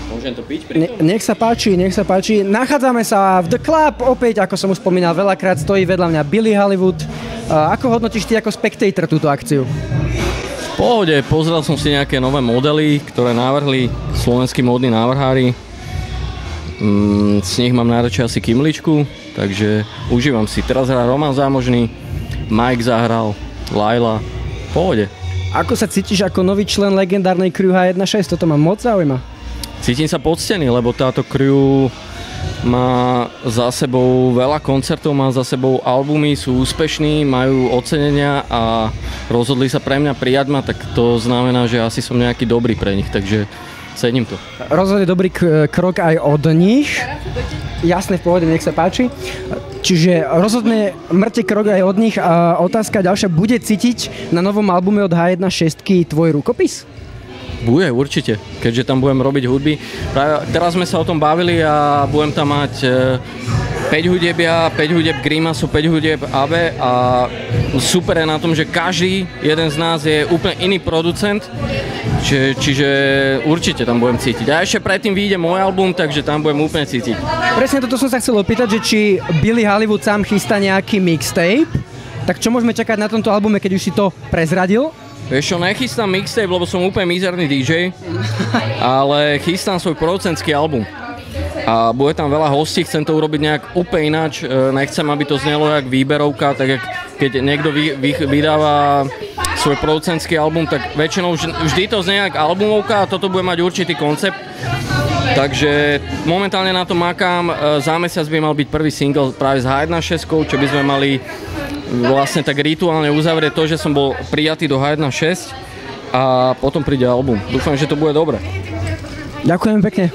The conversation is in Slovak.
Môžem to piť pri tom? Nech sa páči, nech sa páči. Nachádzame sa v The Club, opäť, ako som už spomínal, veľakrát stojí vedľa mňa Billy Hollywood. Ako hodnotíš ty ako spectator túto akciu? V pohode, pozrel som si nejaké nové modely, ktoré navrhli slovenskí módni návrhári. Z nich mám najradšej asi Kimličku, takže užívam si. Teraz hrá Roman Zámožný, Mike zahral, Laila, v pohode. Ako sa cítiš ako nový člen legendárnej crew H1.6? Toto ma moc zaujíma. Cítim sa poctený, lebo táto crew má za sebou veľa koncertov, má za sebou albumy, sú úspešní, majú ocenenia a rozhodli sa pre mňa prijať ma, tak to znamená, že asi som nejaký dobrý pre nich, takže cením to. Rozhodne dobrý krok aj od nich. Jasné, v pohode, nech sa páči. Čiže rozhodne mŕte krok aj od nich. A otázka ďalšia, bude cítiť na novom albume od H1.6 tvoj rukopis? Bude, určite, keďže tam budem robiť hudby. Práve teraz sme sa o tom bavili a budem tam mať 5 hudieb ja, 5 hudieb Grimasu, 5 hudieb AB a super je na tom, že každý jeden z nás je úplne iný producent, čiže určite tam budem cítiť. A ešte predtým vyjde môj album, takže tam budem úplne cítiť. Presne toto som sa chcel opýtať, že či Billy Hollywood sám chystá nejaký mixtape, tak čo môžeme čakať na tomto albume, keď už si to prezradil? Vieš čo, nechystám mixtape, lebo som úplne mizerný DJ, ale chystám svoj producentský album. A bude tam veľa hostí, chcem to urobiť nejak úplne ináč, nechcem, aby to znelo jak výberovka, tak keď niekto vydáva svoj producentský album, tak väčšinou vždy to znie jak albumovka a toto bude mať určitý koncept. Takže momentálne na to makám, za mesiac by mal byť prvý single práve s H1.6, čo by sme mali vlastne tak rituálne uzavrieť to, že som bol prijatý do H1.6 a potom príde album. Dúfam, že to bude dobre. Ďakujem pekne.